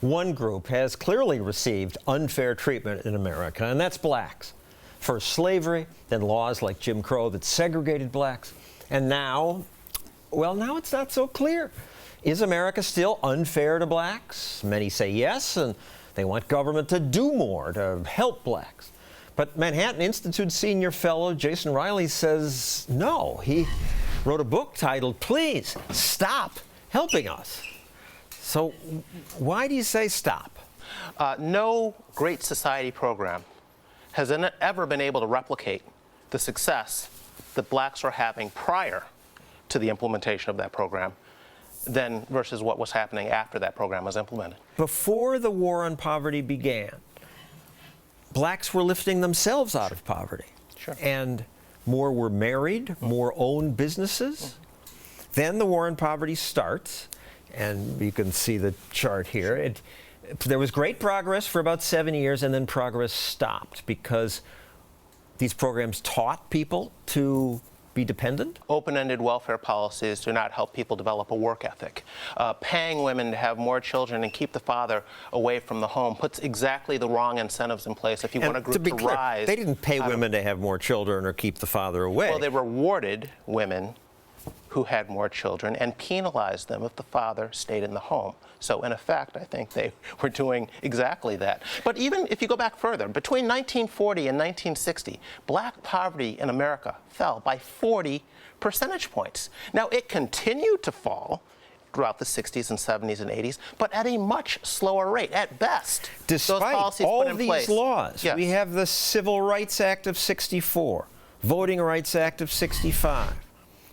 One group has clearly received unfair treatment in America, and that's blacks. First slavery, then laws like Jim Crow that segregated blacks, and now, well, now it's not so clear. Is America still unfair to blacks? Many say yes, and they want government to do more to help blacks. But Manhattan Institute senior fellow Jason Riley says no. He wrote a book titled, "Please Stop Helping Us." So why do you say stop? No Great Society program has ever been able to replicate the success that blacks are having prior to the implementation of that program than versus what was happening after that program was implemented. Before the war on poverty began, blacks were lifting themselves out of poverty. Sure. And more were married, more owned businesses. Then the war on poverty starts, and you can see the chart here. There was great progress for about 7 years, and then progress stopped because these programs taught people to be dependent. Open-ended welfare policies do not help people develop a work ethic. Paying women to have more children and keep the father away from the home puts exactly the wrong incentives in place if you want a group to clear, rise. They didn't pay women to have more children or keep the father away. Well, they rewarded women who had more children and penalized them if the father stayed in the home. So in effect, I think they were doing exactly that. But even if you go back further, between 1940 and 1960, black poverty in America fell by 40 percentage points. Now, it continued to fall throughout the 60s and 70s and 80s, but at a much slower rate, at best. Despite those policies all put in these place. laws, Yes. we have the Civil Rights Act of '64, Voting Rights Act of '65,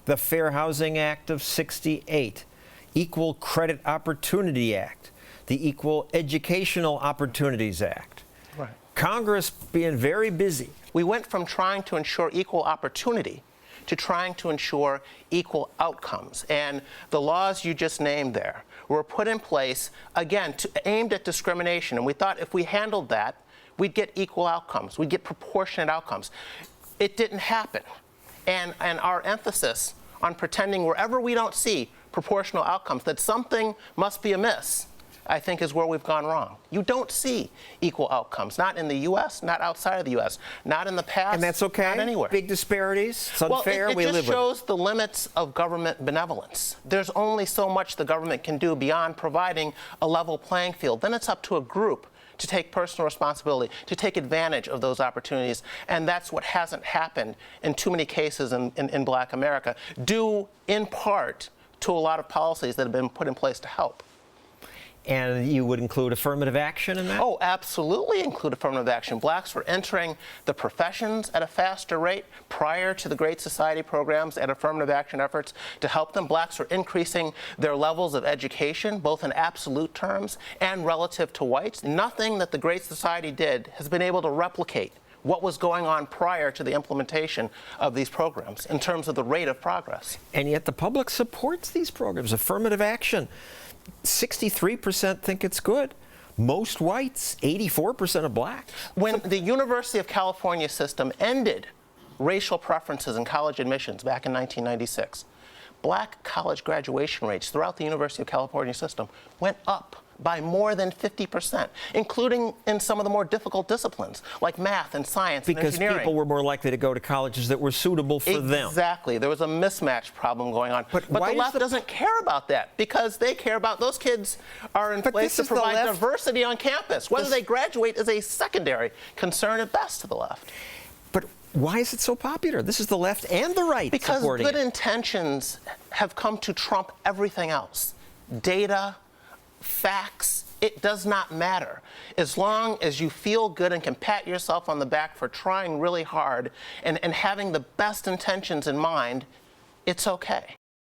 the Fair Housing Act of '68, Equal Credit Opportunity Act, the Equal Educational Opportunities Act. Right. Congress being very busy. We went from trying to ensure equal opportunity to trying to ensure equal outcomes. And the laws you just named there were put in place, again, aimed at discrimination. And we thought if we handled that, we'd get equal outcomes. We'd get proportionate outcomes. It didn't happen. And our emphasis on pretending wherever we don't see proportional outcomes that something must be amiss, I think is where we've gone wrong. You don't see equal outcomes, not in the U.S., not outside of the U.S., not in the past, And that's okay? not anywhere. Big disparities? It's unfair? Well, we it live just with shows the limits of government benevolence. There's only so much the government can do beyond providing a level playing field. Then it's up to a group to take personal responsibility, to take advantage of those opportunities. And that's what hasn't happened in too many cases in Black America, due in part to a lot of policies that have been put in place to help. And you would include affirmative action in that? Oh, absolutely include affirmative action. Blacks were entering the professions at a faster rate prior to the Great Society programs and affirmative action efforts to help them. Blacks were increasing their levels of education, both in absolute terms and relative to whites. Nothing that the Great Society did has been able to replicate what was going on prior to the implementation of these programs in terms of the rate of progress. And yet the public supports these programs. Affirmative action, 63% think it's good. Most whites, 84% of blacks. When the University of California system ended racial preferences in college admissions back in 1996, black college graduation rates throughout the University of California system went up by more than 50%, including in some of the more difficult disciplines like math and science and engineering. Because people were more likely to go to colleges that were suitable for them. Exactly. There was a mismatch problem going on. But the left doesn't care about that because they care about those kids are in place to provide diversity on campus. Whether they graduate is a secondary concern at best to the left. But why is it so popular? This is the left and the right because supporting good it. intentions have come to trump everything else. Data, facts, it does not matter. As long as you feel good and can pat yourself on the back for trying really hard and having the best intentions in mind, it's okay.